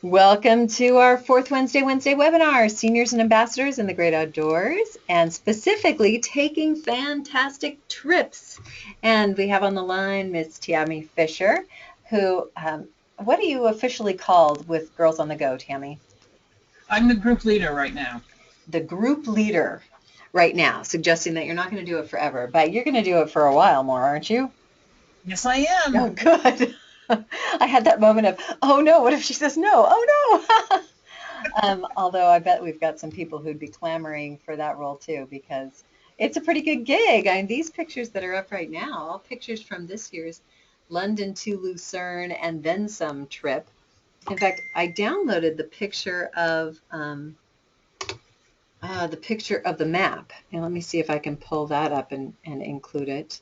Welcome to our fourth Wednesday webinar, Seniors and Ambassadors in the Great Outdoors, and specifically taking fantastic trips. And we have on the line Ms. Tammy Fisher, who, what are you officially called with Girls on the Go, Tammy? I'm the group leader right now. The group leader right now, suggesting that you're not going to do it forever, but you're going to do it for a while more, aren't you? Yes, I am. Oh, good. I had that moment of, oh no, what if she says no? Oh no. Although I bet we've got some people who'd be clamoring for that role too, because it's a pretty good gig. I mean, these pictures that are up right now, all pictures from this year's London to Lucerne and then some trip. In fact, I downloaded the picture of the map, and let me see if I can pull that up and include it,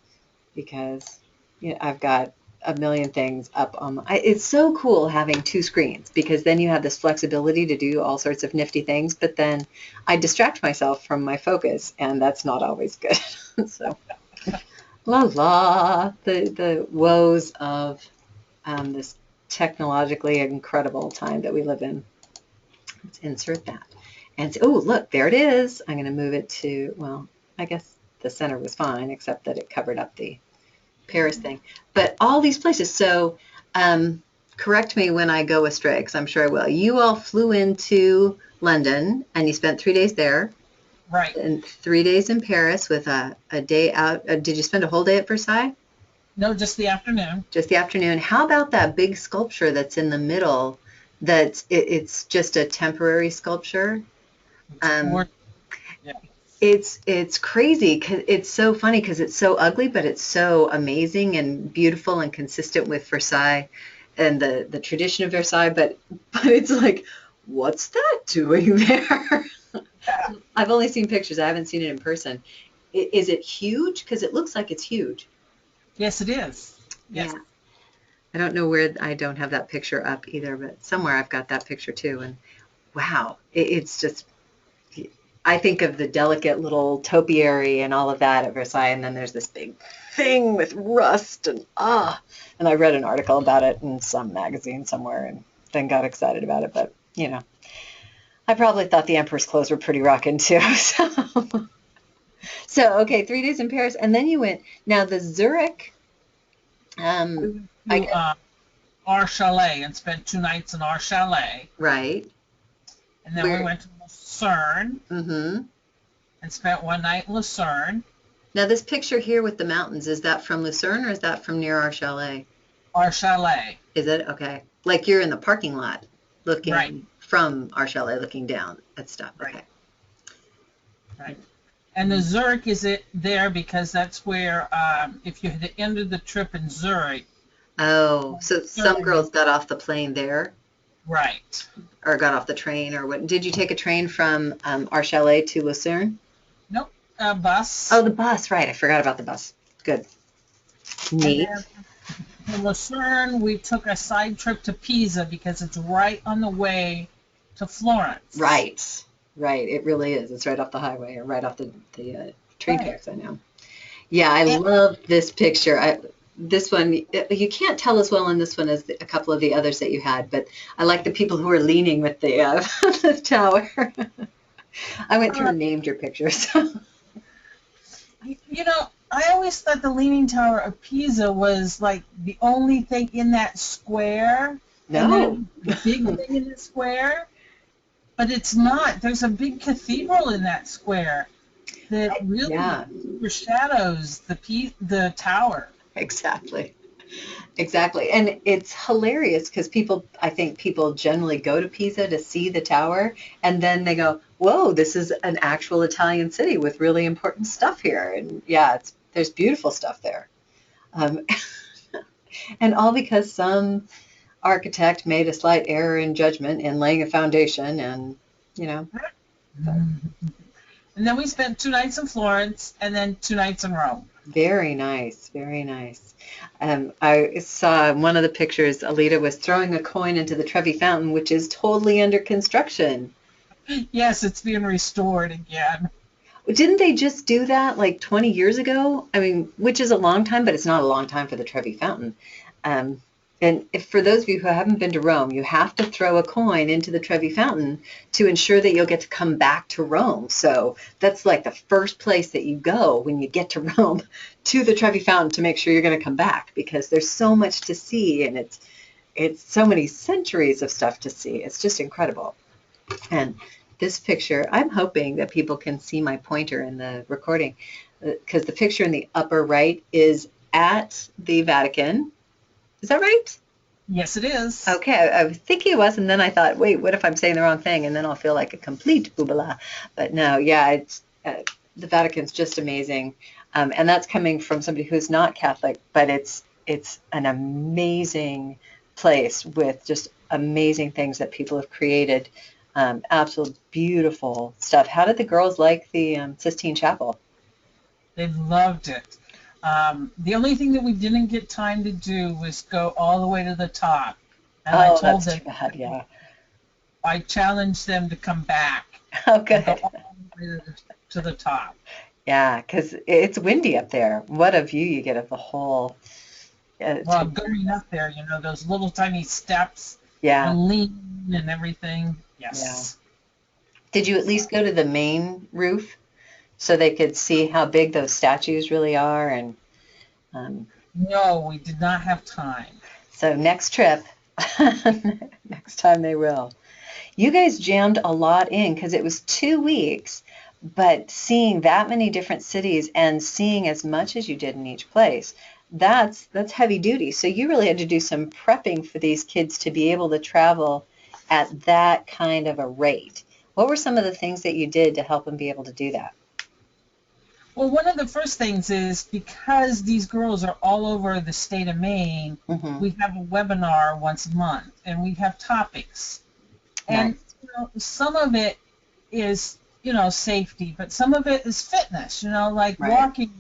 because I've got a million things up on it's so cool having two screens, because then you have this flexibility to do all sorts of nifty things, but then I distract myself from my focus, and that's not always good. So the woes of this technologically incredible time that we live in. Let's insert that. And oh, look, there it is. I'm going to move it to, well, I guess the center was fine, except that it covered up the Paris thing. But all these places. So correct me when I go astray, because I'm sure I will. You all flew into London and you spent 3 days there. Right. And 3 days in Paris with a day out. Did you spend a whole day at Versailles? No, just the afternoon. Just the afternoon. How about that big sculpture that's in the middle? It's just a temporary sculpture. Yeah. It's crazy, because it's so funny, because it's so ugly, but it's so amazing and beautiful and consistent with Versailles and the tradition of Versailles. But it's like, what's that doing there? Yeah. I've only seen pictures. I haven't seen it in person. Is it huge? Because it looks like it's huge. Yes, it is. Yes. Yeah. I don't know where. I don't have that picture up either, but somewhere I've got that picture too. And wow, it's just, I think of the delicate little topiary and all of that at Versailles, and then there's this big thing with rust and and I read an article about it in some magazine somewhere and then got excited about it. But I probably thought the emperor's clothes were pretty rockin' too. So okay, 3 days in Paris, and then you went. Now the Zurich. We I went to our chalet and spent 2 nights in our chalet. Right. And then we went to Lucerne Mm-hmm. and spent 1 night in Lucerne. Now this picture here with the mountains, is that from Lucerne or is that from near our chalet? Our chalet. Is it? Okay. Like you're in the parking lot looking Right. from our chalet, looking down at stuff. Right. Okay. Right. And the Zurich is there because that's where, if you had ended the trip in Zurich. Oh, so some girls got off the plane there? Right. Or got off the train, or what? Did you take a train from our chalet to Lucerne? Nope. A bus. Oh, the bus, right. I forgot about the bus. Good. Neat. And then in Lucerne, we took a side trip to Pisa because it's right on the way to Florence. Right. Right. It really is. It's right off the highway, or right off the train tracks, I know. Yeah, I love this picture. This one, you can't tell as well in this one as a couple of the others that you had, but I like the people who are leaning with the, the tower. I went through and named your pictures. I always thought the Leaning Tower of Pisa was like the only thing in that square. No. And the big thing in the square. But it's not. There's a big cathedral in that square that really overshadows the tower. Exactly. Exactly. And it's hilarious because I think people generally go to Pisa to see the tower, and then they go, whoa, this is an actual Italian city with really important stuff here. And yeah, there's beautiful stuff there. And all because some architect made a slight error in judgment in laying a foundation, and And then we spent 2 nights in Florence and then 2 nights in Rome. Very nice, very nice. I saw one of the pictures, Alita was throwing a coin into the Trevi Fountain, which is totally under construction. Yes, it's being restored again. Didn't they just do that like 20 years ago? I mean, which is a long time, but it's not a long time for the Trevi Fountain. And if, for those of you who haven't been to Rome, you have to throw a coin into the Trevi Fountain to ensure that you'll get to come back to Rome. So that's like the first place that you go when you get to Rome, to the Trevi Fountain, to make sure you're going to come back, because there's so much to see, and it's so many centuries of stuff to see. It's just incredible. And this picture, I'm hoping that people can see my pointer in the recording, because the picture in the upper right is at the Vatican. Is that right? Yes, it is. Okay, I was thinking it was, and then I thought, wait, what if I'm saying the wrong thing? And then I'll feel like a complete boobala. But no, yeah, it's the Vatican's just amazing, and that's coming from somebody who's not Catholic, but it's an amazing place with just amazing things that people have created. Absolute beautiful stuff. How did the girls like the Sistine Chapel? They loved it. The only thing that we didn't get time to do was go all the way to the top. And I Oh, told that's them, too bad. Yeah. I challenged them to come back Oh, and go good. all the way to the top. Yeah, because it's windy up there. What a view you get of the whole. Well, going up there, those little tiny steps Yeah, and lean and everything. yeah. Yes. Did you at least go to the main roof so they could see how big those statues really are? And um, No, we did not have time. so next trip, next time they will. You guys jammed a lot in because it was 2 weeks, but seeing that many different cities and seeing as much as you did in each place, that's heavy duty. So you really had to do some prepping for these kids to be able to travel at that kind of a rate. What were some of the things that you did to help them be able to do that? Well, one of the first things is because these girls are all over the state of Maine, Hmm. we have a webinar once a month and we have topics. And Nice. some of it is, safety, but some of it is fitness, like Right. walking.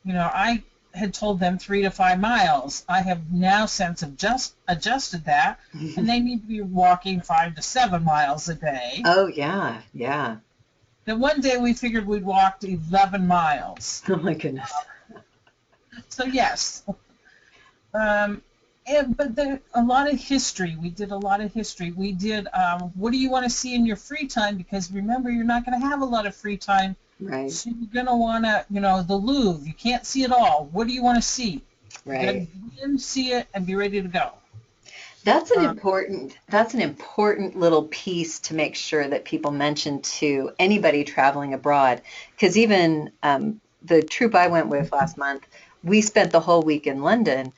I had told them 3 to 5 miles. I have now since adjusted that, and they need to be walking 5 to 7 miles a day. Oh, yeah, yeah. Then one day we figured we'd walked 11 miles. Oh my goodness. So yes, but a lot of history. We did a lot of history. We did. What do you want to see in your free time? Because remember, you're not going to have a lot of free time. Right, So you're going to want to, the Louvre. You can't see it all. What do you want to see? You got to right. get in, see it, and be ready to go. Um, That's an important little piece to make sure that people mention to anybody traveling abroad. Because even the troop I went with last month, we spent the whole week in London.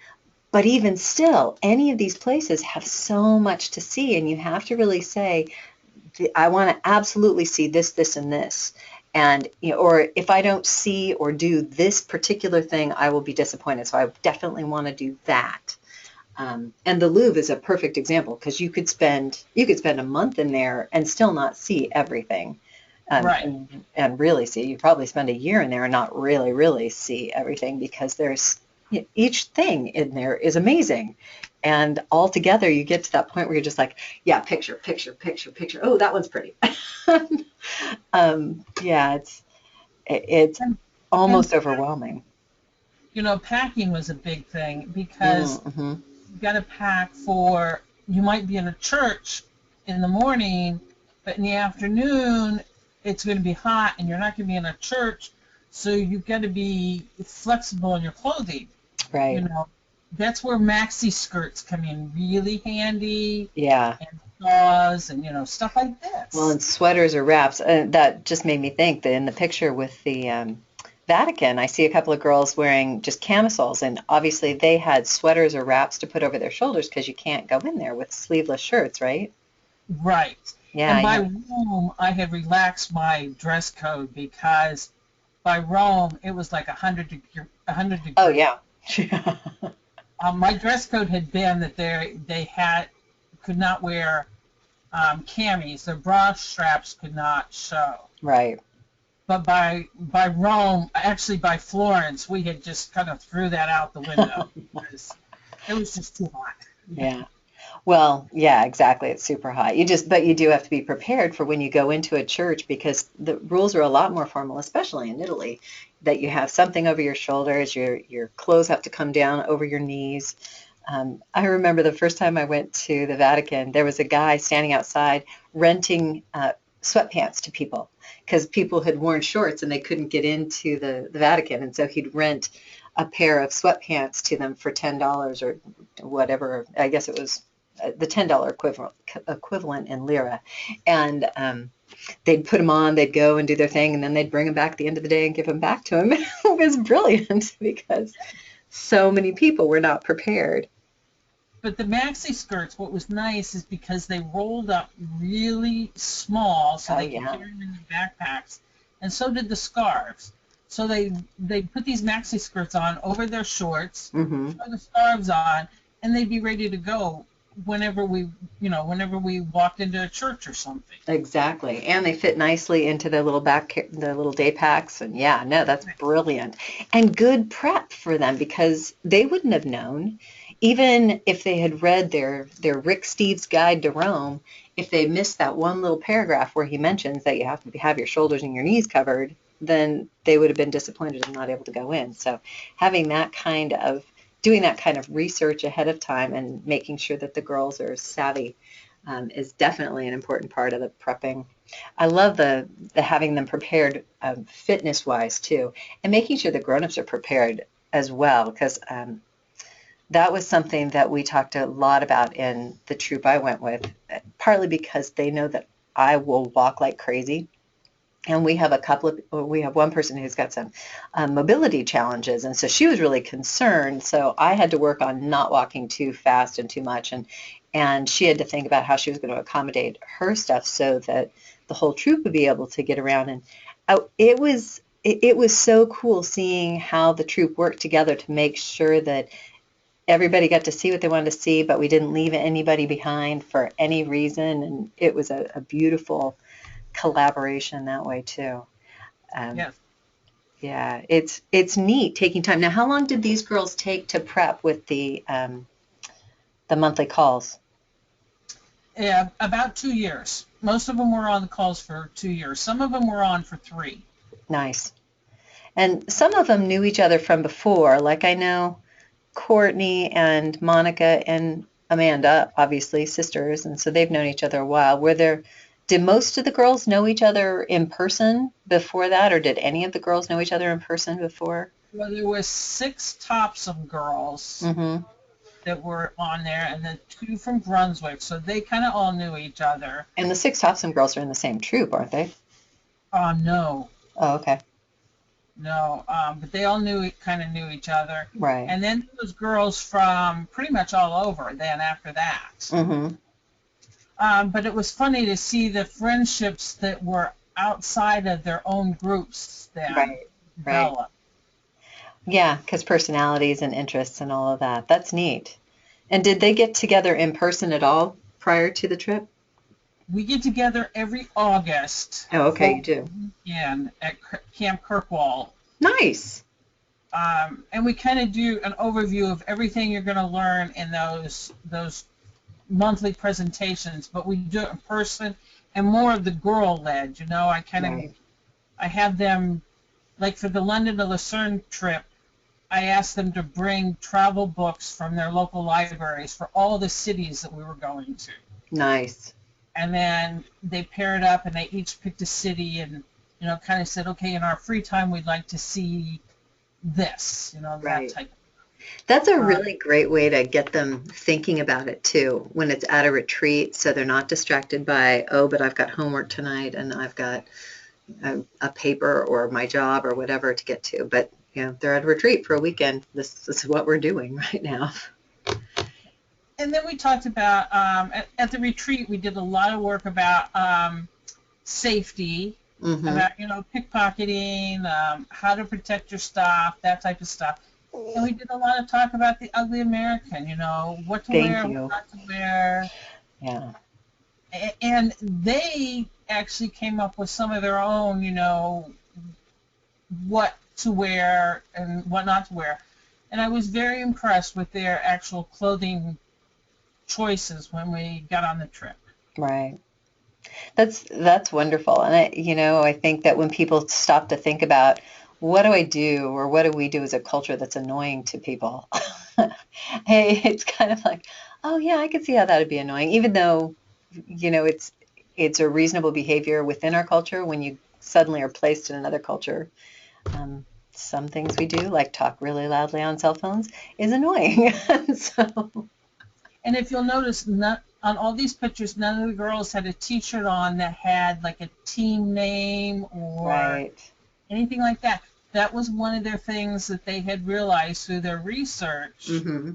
But even still, any of these places have so much to see, and you have to really say, I want to absolutely see this, this, and this. And, or if I don't see or do this particular thing, I will be disappointed. So I definitely want to do that. And the Louvre is a perfect example because you could spend a month in there and still not see everything. right. And really see, you probably spend a year in there and not really, really see everything because there's each thing in there is amazing. And all together, you get to that point where you're just like, yeah, picture, picture, picture, picture. Oh, that one's pretty. Yeah, it's And, and almost overwhelming. packing was a big thing because Mm-hmm. you got to pack for. You might be in a church in the morning, but in the afternoon it's going to be hot, and you're not going to be in a church, so you've got to be flexible in your clothing. you Right. know, that's where maxi skirts come in really handy, Yeah. and bras and stuff like Well, this. and sweaters or wraps. That just made me think that in the picture with the Vatican, I see a couple of girls wearing just camisoles, and obviously they had sweaters or wraps to put over their shoulders because you can't go in there with sleeveless shirts, right? Right. Yeah, And by yeah. Rome, I had relaxed my dress code because by Rome it was like 100 Oh, degrees. yeah. My dress code had been that they had could not wear camis. Their bra straps could not show. Right. But by Rome, actually by Florence, we had just kind of threw that out the window because it was just too hot. Yeah. Well, yeah, exactly. It's super hot. But you do have to be prepared for when you go into a church because the rules are a lot more formal, especially in Italy, that you have something over your shoulders, your clothes have to come down over your knees. I remember the first time I went to the Vatican, there was a guy standing outside renting sweatpants to people because people had worn shorts and they couldn't get into the Vatican. And so he'd rent a pair of sweatpants to them for $10 or whatever. I guess it was the $10 equivalent in lira. And they'd put them on, they'd go and do their thing, and then they'd bring them back at the end of the day and give them back to him. It was brilliant because so many people were not prepared. But the maxi skirts, what was nice is because they rolled up really small, so they could carry them in the backpacks, and so did the scarves. So they put these maxi skirts on over their shorts, throw the scarves on, and they'd be ready to go whenever we walked into a church or something. Exactly, and they fit nicely into the little day packs, and that's brilliant, and good prep for them because they wouldn't have known, even if they had read their Rick Steves Guide to Rome. If they missed that one little paragraph where he mentions that you have to have your shoulders and your knees covered, then they would have been disappointed and not able to go in. So having doing that kind of research ahead of time and making sure that the girls are savvy is definitely an important part of the prepping. I love the having them prepared fitness-wise too, and making sure the grown-ups are prepared as well, because that was something that we talked a lot about in the troop I went with, partly because they know that I will walk like crazy. And we have one person who's got some mobility challenges, and so she was really concerned. So I had to work on not walking too fast and too much, and she had to think about how she was going to accommodate her stuff so that the whole troop would be able to get around. And it was so cool seeing how the troop worked together to make sure that everybody got to see what they wanted to see, but we didn't leave anybody behind for any reason. And it was a beautiful collaboration that way too. Yes. Yeah, it's neat taking time. Now, how long did these girls take to prep with the monthly calls? Yeah, about 2 years. Most of them were on the calls for 2 years. Some of them were on for 3. Nice. And some of them knew each other from before. Like I know Courtney and Monica and Amanda, obviously sisters, and so they've known each other a while. Did most of the girls know each other in person before that, or did any of the girls know each other in person before? Well, there was 6 Topsom girls that were on there, and then 2 from Brunswick, so they kind of all knew each other. And the 6 Topsom girls are in the same troop, aren't they? No. Oh, okay. No, but they all knew each other. Right. And then there was girls from pretty much all over then after that. But it was funny to see the friendships that were outside of their own groups then develop. Right. Yeah, because personalities and interests and all of that. That's neat. And did they get together in person at all prior to the trip? We get together every August. Oh, okay, you do. Yeah, at Camp Kirkwall. Nice. And we kind of do an overview of everything you're going to learn in those monthly presentations, but we do it in person and more of the girl-led. I had them, like for the London to Lucerne trip, I asked them to bring travel books from their local libraries for all the cities that we were going to. Nice. And then they paired up and they each picked a city and, kind of said, okay, in our free time we'd like to see this, that type of. That's a really great way to get them thinking about it too, when it's at a retreat, so they're not distracted by, oh, but I've got homework tonight and I've got a paper or my job or whatever to get to. But they're at a retreat for a weekend. This is what we're doing right now. And then we talked about at the retreat we did a lot of work about safety, about pickpocketing, how to protect your stuff, that type of stuff. And we did a lot of talk about the ugly American, what to wear, what not to wear. Yeah. And they actually came up with some of their own, what to wear and what not to wear. And I was very impressed with their actual clothing choices when we got on the trip. Right. That's wonderful. And I think that when people stop to think about what do I do or what do we do as a culture that's annoying to people, Hey, it's kind of like, oh yeah, I can see how that would be annoying, even though, it's a reasonable behavior within our culture. When you suddenly are placed in another culture, um, some things we do, like talk really loudly on cell phones, is annoying. So, And if you'll notice, not, on all these pictures, none of the girls had a T-shirt on that had like a team name or right. anything like that. That was one of their things that they had realized through their research Hmm.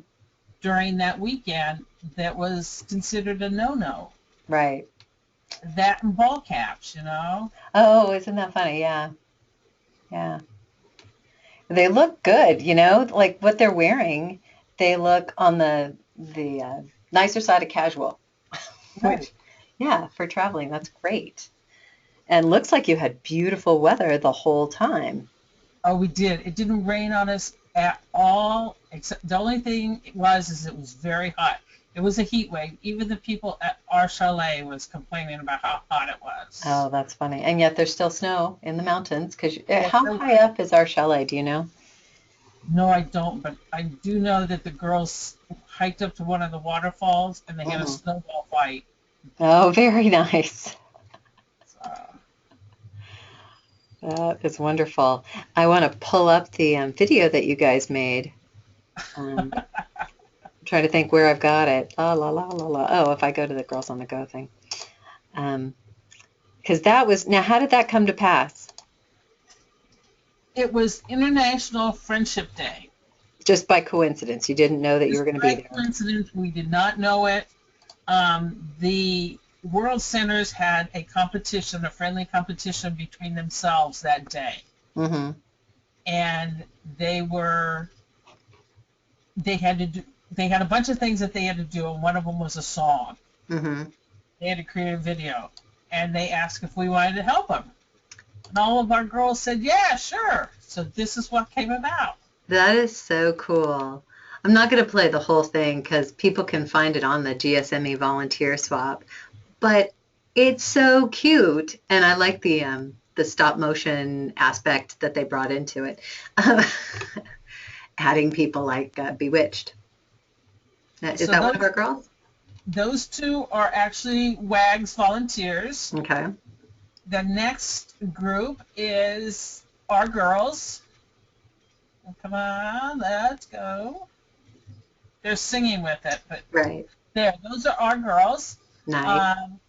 during that weekend that was considered a no-no. Right. That and ball caps, you know. Oh, isn't that funny? Yeah. Yeah. They look good, like what they're wearing. They look on the nicer side of casual, Right. which, yeah, for traveling, that's great. And looks like you had beautiful weather the whole time. Oh, we did. It didn't rain on us at all, except the only thing it was is it was very hot. It was a heat wave. Even the people at our chalet was complaining about how hot it was. Oh, that's funny. And yet there's still snow in the mountains because Yes, how there high was. up is our chalet? Do you know? No, I don't, but I do know that the girls hiked up to one of the waterfalls and they had a Hmm. snowball fight. Oh, very nice. So, That is wonderful. I want to pull up the video that you guys made. I'm trying to think where I've got it. La la la la la. Oh, if I go to the Girls on the Go thing. Um, because that was, now, how did that come to pass? it was International Friendship Day. Just by coincidence. You didn't know that you were Just going to be by there. coincidence, we did not know it. The World Centers had a competition, a friendly competition between themselves that day, Mm-hmm. and they had to do they had a bunch of things that they had to do, and one of them was a song. Mm-hmm. They had to create a video, and they asked if we wanted to help them, and all of our girls said, "Yeah, sure." So this is what came about. That is so cool. I'm not going to play the whole thing because people can find it on the GSME volunteer swap, but it's so cute, and I like the stop motion aspect that they brought into it, adding people like Bewitched. Is So that one of our girls? those two are actually WAGS volunteers. Okay. The next group is our girls. Come on, let's go. They're singing with it, but Right. there, those are our girls. Nice. Um,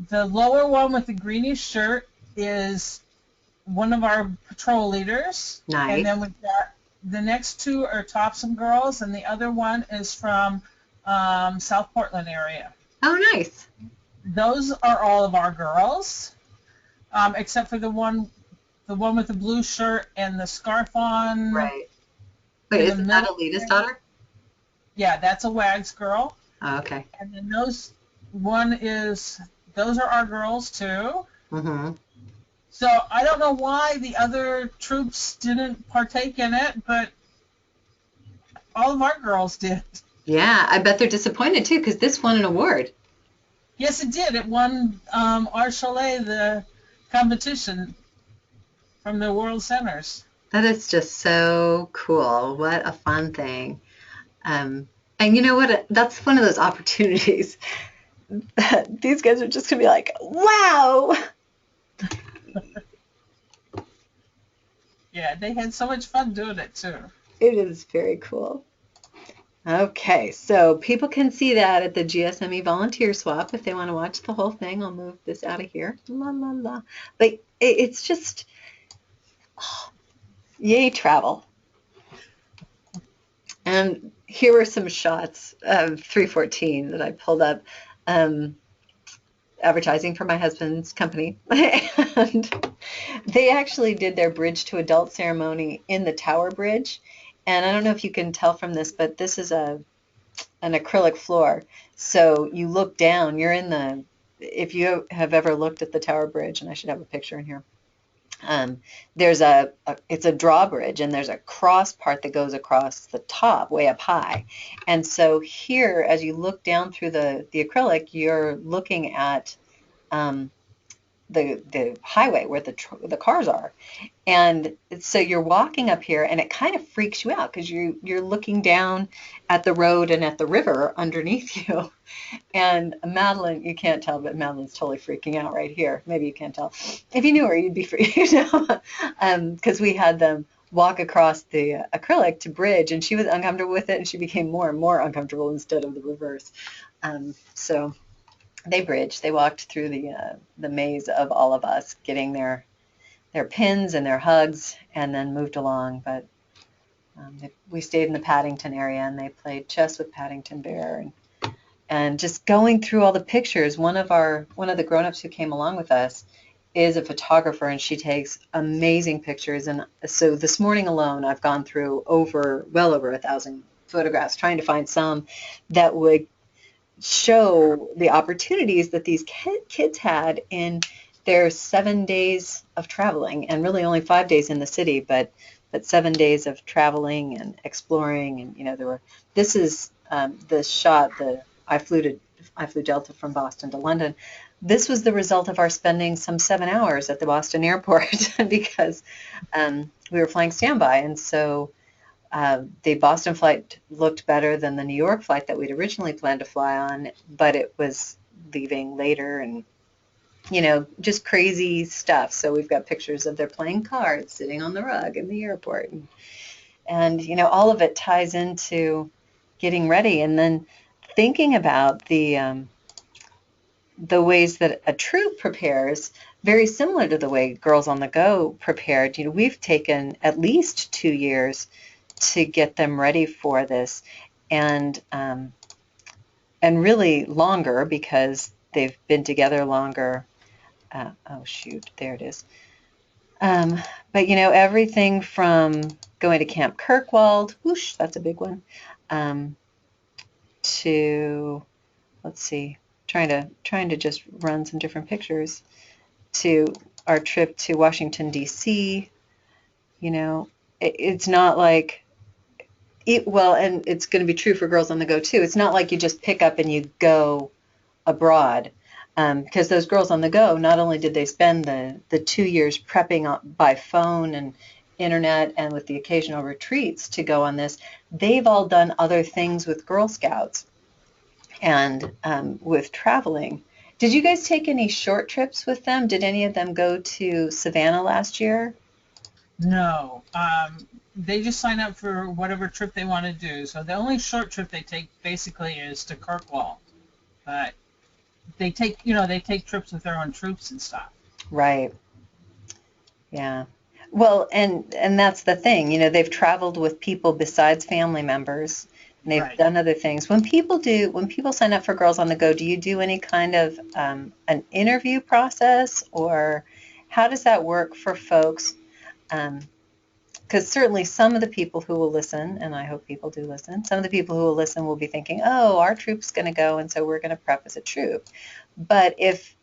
the lower one with the greenish shirt is one of our patrol leaders, and Nice. then we've got the next two are Topsom girls, and the other one is from South Portland area. Oh, nice. Those are all of our girls, except for the one with the blue shirt and the scarf on Right. Wait, in the isn't that middle Alita's there. daughter? Yeah, that's a WAGS girl. Oh, okay. And then those are our girls too. Mm-hmm. So I don't know why the other troops didn't partake in it, but all of our girls did. Yeah, I bet they're disappointed too because this won an award. Yes, it did. It won our chalet the competition from the World Centers. That is just so cool. What a fun thing. Um, and you know what? That's one of those opportunities that these guys are just gonna be like, wow. Yeah, they had so much fun doing it too. It is very cool. Okay, so people can see that at the GSME volunteer swap if they want to watch the whole thing. I'll move this out of here. La la la. But it's just, oh, yay, travel. And here were some shots of 314 that I pulled up, um, advertising for my husband's company. And they actually did their bridge to adult ceremony in the Tower Bridge. And I don't know if you can tell from this, but this is an acrylic floor. So you look down, you're in if you have ever looked at the Tower Bridge, and I should have a picture in here, there's it's a drawbridge, and there's a cross part that goes across the top way up high. And so here, as you look down through the acrylic, you're looking at um, the highway where the cars are. And so you're walking up here, and it kind of freaks you out because you're looking down at the road and at the river underneath you. And Madeline, you can't tell, but Madeline's totally freaking out right here. Maybe you can't tell. If you knew her, you'd be freaked out. Because we had them walk across the acrylic to bridge, and she was uncomfortable with it, and she became more and more uncomfortable instead of the reverse. So they bridged. They walked through the maze of all of us, getting their pins and their hugs, and then moved along. But we stayed in the Paddington area, and they played chess with Paddington Bear, and just going through all the pictures. One of the grown-ups who came along with us is a photographer, and she takes amazing pictures. And so this morning alone, I've gone through well over 1,000 photographs, trying to find some that would show the opportunities that these kids had in their 7 days of traveling, and really only 5 days in the city, but 7 days of traveling and exploring. And this is the shot. I flew Delta from Boston to London. This was the result of our spending some 7 hours at the Boston airport because we were flying standby. And so the Boston flight looked better than the New York flight that we'd originally planned to fly on, but it was leaving later, and just crazy stuff. So we've got pictures of their playing cards sitting on the rug in the airport. And all of it ties into getting ready, and then thinking about the ways that a troop prepares, very similar to the way Girls on the Go prepared. We've taken at least 2 years to get them ready for this, and really longer because they've been together longer. Oh shoot, there it is. But everything from going to Camp Kirkwald, whoosh, that's a big one, to, let's see, trying to just run some different pictures, to our trip to Washington, D.C. It's not like well, and it's going to be true for Girls on the Go too. It's not like you just pick up and you go abroad, because those Girls on the Go, not only did they spend the 2 years prepping by phone and internet and with the occasional retreats to go on this, they've all done other things with Girl Scouts and with traveling. Did you guys take any short trips with them? Did any of them go to Savannah last year? No. They just sign up for whatever trip they want to do. So the only short trip they take basically is to Kirkwall. But they take trips with their own troops and stuff. Right. Yeah. Well, and that's the thing. They've traveled with people besides family members, and they've done other things. When people sign up for Girls on the Go, do you do any kind of an interview process, or how does that work for folks? Because certainly some of the people who will listen, and I hope people do listen, some of the people who will listen will be thinking, oh, our troop's going to go, and so we're going to prep as a troop. But if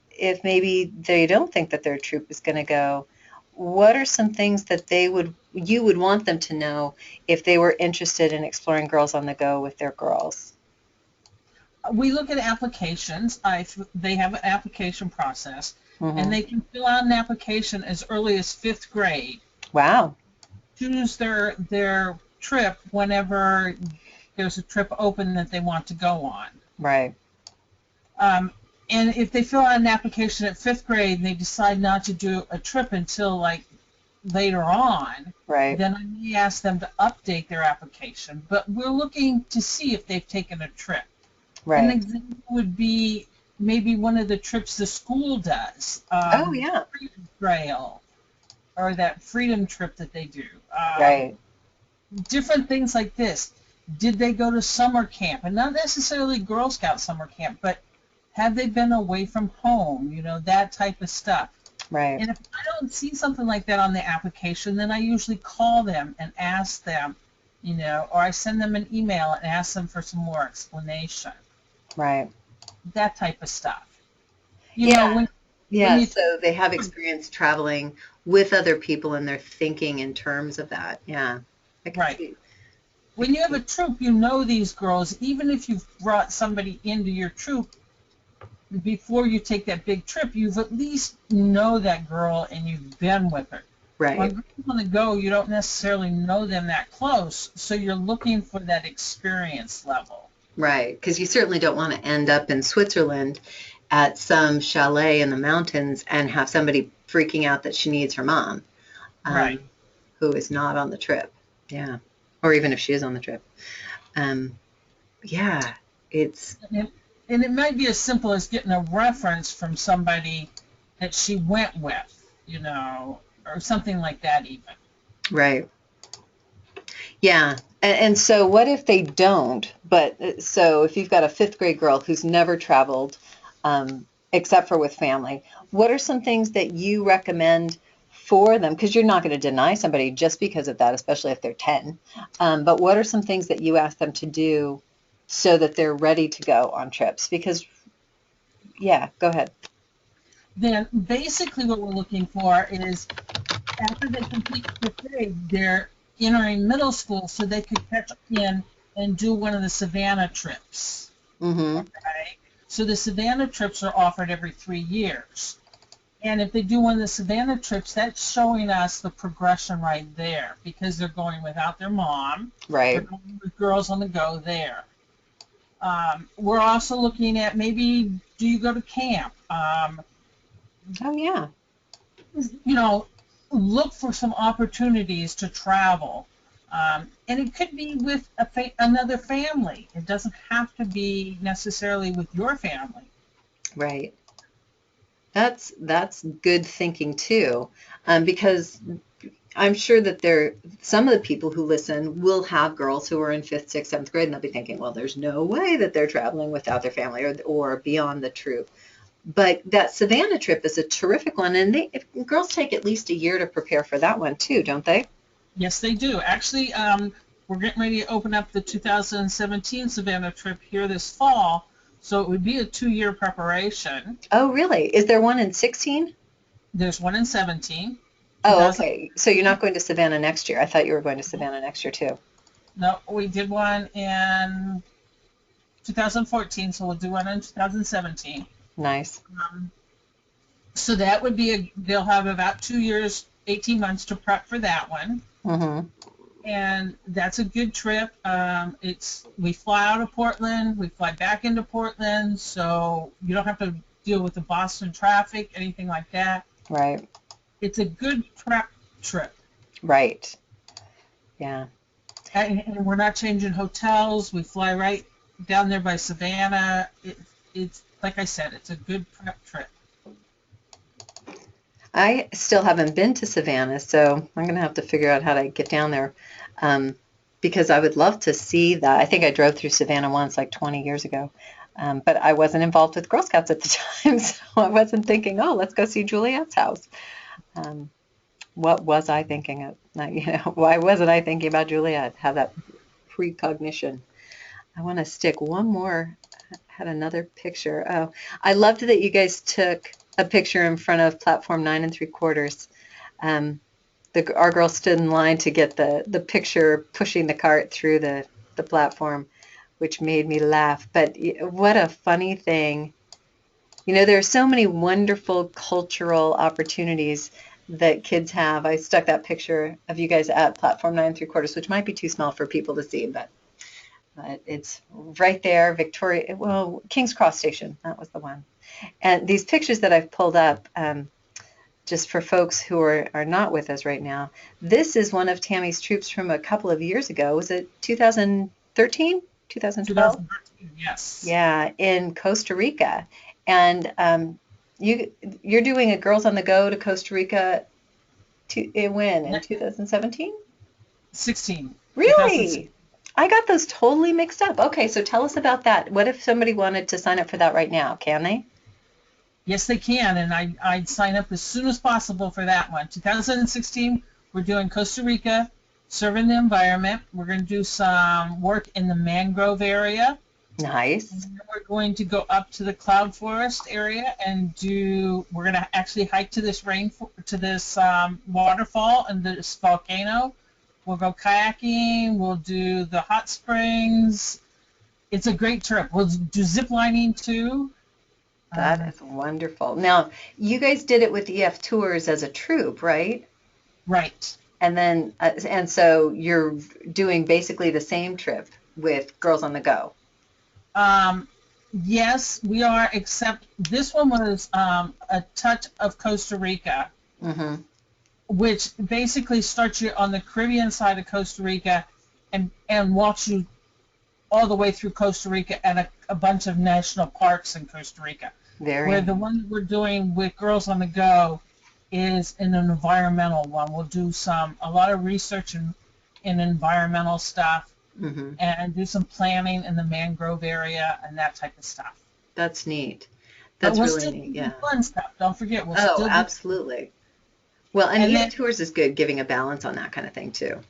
maybe they don't think that their troop is going to go, what are some things that you would want them to know if they were interested in exploring Girls on the Go with their girls? We look at applications. They have an application process, Mm-hmm. and they can fill out an application as early as 5th grade. Wow. Choose their trip whenever there's a trip open that they want to go on. Right. And if they fill out an application at 5th grade and they decide not to do a trip until like later on, right, then I may ask them to update their application. But we're looking to see if they've taken a trip. Right. An example would be maybe one of the trips the school does. Oh, yeah. Freedom Trail, or that freedom trip that they do. Right. Different things like this. Did they go to summer camp? And not necessarily Girl Scout summer camp, but have they been away from home? That type of stuff. Right. And if I don't see something like that on the application, then I usually call them and ask them, or I send them an email and ask them for some more explanation. Right. That type of stuff. So they have experience traveling with other people, and they're thinking in terms of that. Yeah. Right. When you have a troop, these girls. Even if you've brought somebody into your troop, before you take that big trip, you've at least know that girl and you've been with her. Right. On Girls on the Go, you don't necessarily know them that close, so you're looking for that experience level. Right. Because you certainly don't want to end up in Switzerland at some chalet in the mountains and have somebody freaking out that she needs her mom, Right. who is not on the trip. Yeah. Or even if she is on the trip. Yeah. It's And it might be as simple as getting a reference from somebody that she went with, or something like that even. right. Yeah. And so what if they don't? But so if you've got a fifth grade girl who's never traveled, except for with family, what are some things that you recommend for them? Because you're not going to deny somebody just because of that, especially if they're 10. But what are some things that you ask them to do so that they're ready to go on trips? Because, yeah, go ahead. Then basically what we're looking for is after they complete fifth grade, they're entering middle school so they could catch in and do one of the Savannah trips. Mm-hmm. Okay? So the Savannah trips are offered every 3 years. And if they do one of the Savannah trips, that's showing us the progression right there because they're going without their mom. Right. They're going with Girls on the Go there. We're also looking at maybe, do you go to camp? Oh, yeah. Look for some opportunities to travel. And it could be with another family. It doesn't have to be necessarily with your family. Right. That's good thinking too, because I'm sure that some of the people who listen will have girls who are in fifth, sixth, seventh grade, and they'll be thinking, well, there's no way that they're traveling without their family or beyond the troop. But that Savannah trip is a terrific one, and girls take at least a year to prepare for that one too, don't they? Yes, they do. Actually, we're getting ready to open up the 2017 Savannah trip here this fall, so it would be a 2-year preparation. Oh, really? Is there one in 16? There's one in 17. Oh, okay. So you're not going to Savannah next year. I thought you were going to Savannah next year too. No, we did one in 2014, so we'll do one in 2017. Nice. So that would be they'll have about 2 years, 18 months to prep for that one. Mm-hmm. And that's a good trip. We fly out of Portland, we fly back into Portland, so you don't have to deal with the Boston traffic, anything like that. Right. It's a good prep trip. Right. Yeah. And we're not changing hotels. We fly right down there by Savannah. It's like I said, it's a good prep trip. I still haven't been to Savannah, so I'm going to have to figure out how to get down there, because I would love to see that. I think I drove through Savannah once, like 20 years ago, but I wasn't involved with Girl Scouts at the time, so I wasn't thinking, oh, let's go see Juliet's house. What was I thinking of? Why wasn't I thinking about Juliet? Have that precognition. I want to stick one more. I had another picture. Oh, I loved that you guys took a picture in front of platform 9 3/4. Our girl stood in line to get the picture pushing the cart through the platform, which made me laugh. But what a funny thing. There are so many wonderful cultural opportunities that kids have. I stuck that picture of you guys at platform 9 3/4, which might be too small for people to see, but it's right there, King's Cross Station, that was the one. And these pictures that I've pulled up, just for folks who are not with us right now, this is one of Tammy's troops from a couple of years ago. Was it 2013? 2012? 2013, yes. Yeah, in Costa Rica. And you're doing a Girls on the Go to Costa Rica when? In 2017? 16. Really? I got those totally mixed up. Okay, so tell us about that. What if somebody wanted to sign up for that right now? Can they? Yes, they can, and I'd sign up as soon as possible for that one. 2016, we're doing Costa Rica, serving the environment. We're going to do some work in the mangrove area. Nice. And then we're going to go up to the cloud forest area and we're going to actually hike to this waterfall and this volcano. We'll go kayaking. We'll do the hot springs. It's a great trip. We'll do zip lining too. That is wonderful. Now, you guys did it with EF Tours as a troupe, right? Right. And then, and so you're doing basically the same trip with Girls on the Go. Um, yes, we are, except this one was a touch of Costa Rica, Mm-hmm. which basically starts you on the Caribbean side of Costa Rica and walks you all the way through Costa Rica and a bunch of national parks in Costa Rica. Very Where the nice. one we're doing with Girls on the Go is an environmental one. We'll do a lot of research in environmental stuff Mm-hmm. and do some planning in the mangrove area and that type of stuff. That's neat. But That's we'll really still neat. do Yeah. fun stuff. Don't forget, we'll Oh, still do. absolutely. Well, and And EF then, Tours is good, giving a balance on that kind of thing too.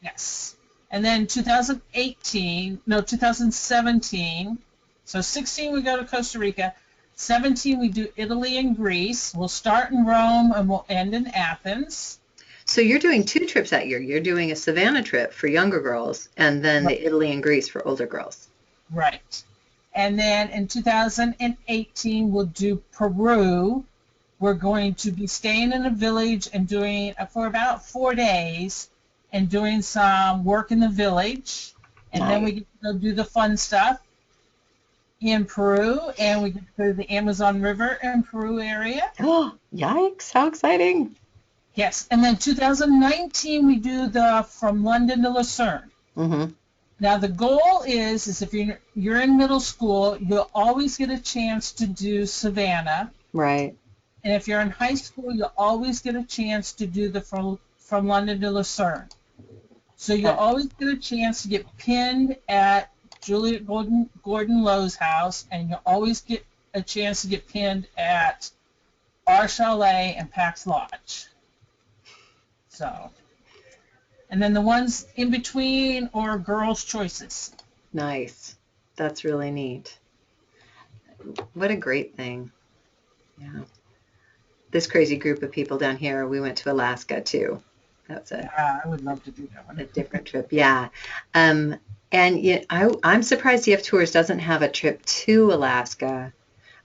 yes. And then 2018, no, 2017. So 16 we go to Costa Rica. 17 we do Italy and Greece. We'll start in Rome and we'll end in Athens. So you're doing two trips that year. You're doing a Savannah trip for younger girls, and then Right. the Italy and Greece for older girls. Right. And then in 2018 we'll do Peru. We're going to be staying in a village and doing for about 4 days and doing some work in the village. And then Nice. we get to go do the fun stuff in Peru, and we get to go to the Amazon River in Peru area. Oh, yikes! How exciting! Yes, and then 2019 we do the from London to Lucerne. Mm-hmm. Now the goal is if you're in middle school, you'll always get a chance to do Savannah, Right. and if you're in high school, you'll always get a chance to do the from London to Lucerne. So you'll Okay. always get a chance to get pinned at Juliet Gordon Lowe's house, and you'll always get a chance to get pinned at our chalet and Pax Lodge. So, and then the ones in between are girls' choices. Nice. That's really neat. What a great thing. Yeah. This crazy group of people down here, we went to Alaska too. That's Yeah, I would love to do that a one. different trip. Yeah. Um, and yeah, I'm surprised EF Tours doesn't have a trip to Alaska.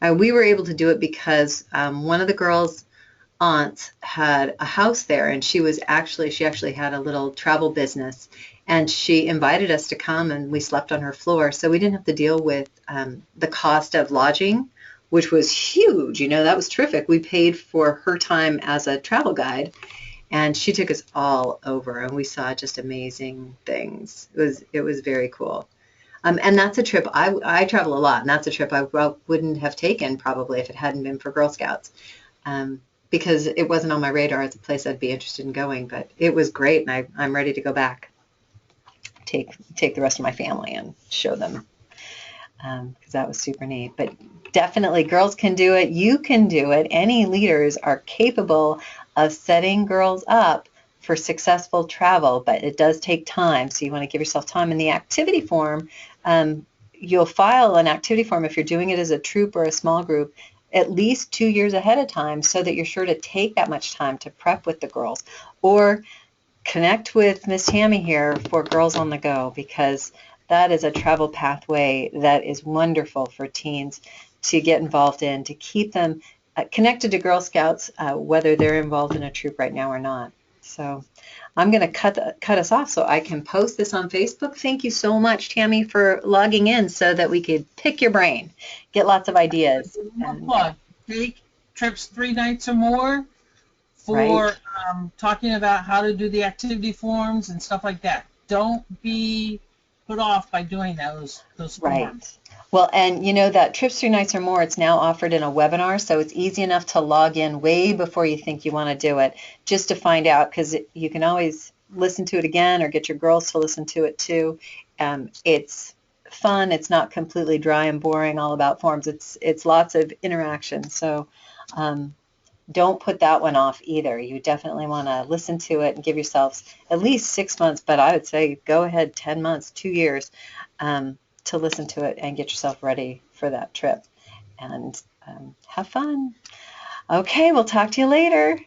We were able to do it because one of the girls' aunts had a house there, and she actually had a little travel business, and she invited us to come, and we slept on her floor, so we didn't have to deal with the cost of lodging, which was huge. That was terrific. We paid for her time as a travel guide, and she took us all over, and we saw just amazing things. It was very cool. And that's a trip I travel a lot, and that's a trip I wouldn't have taken probably if it hadn't been for Girl Scouts, um, because it wasn't on my radar as a place I'd be interested in going. But it was great, and I'm ready to go back, take the rest of my family and show them, because that was super neat. But definitely, girls can do it. You can do it. Any leaders are capable of setting girls up for successful travel, but it does take time. So you want to give yourself time. In the activity form, you'll file an activity form if you're doing it as a troop or a small group at least 2 years ahead of time, so that you're sure to take that much time to prep with the girls, or connect with Miss Tammy here for Girls on the Go, because that is a travel pathway that is wonderful for teens to get involved in, to keep them connected to Girl Scouts, whether they're involved in a troop right now or not. So I'm going to cut us off so I can post this on Facebook. Thank you so much, Tammy, for logging in so that we could pick your brain, get lots of ideas. One plug. Take trips 3 nights or more for Right. talking about how to do the activity forms and stuff like that. Don't be put off by doing those forms. Right. Well, and that Trips 3 Nights or More, it's now offered in a webinar, so it's easy enough to log in way before you think you want to do it, just to find out, because you can always listen to it again or get your girls to listen to it too. It's fun. It's not completely dry and boring, all about forms. It's lots of interaction. So don't put that one off either. You definitely want to listen to it and give yourselves at least 6 months, but I would say go ahead 10 months, 2 years, to listen to it and get yourself ready for that trip, and have fun. Okay, we'll talk to you later.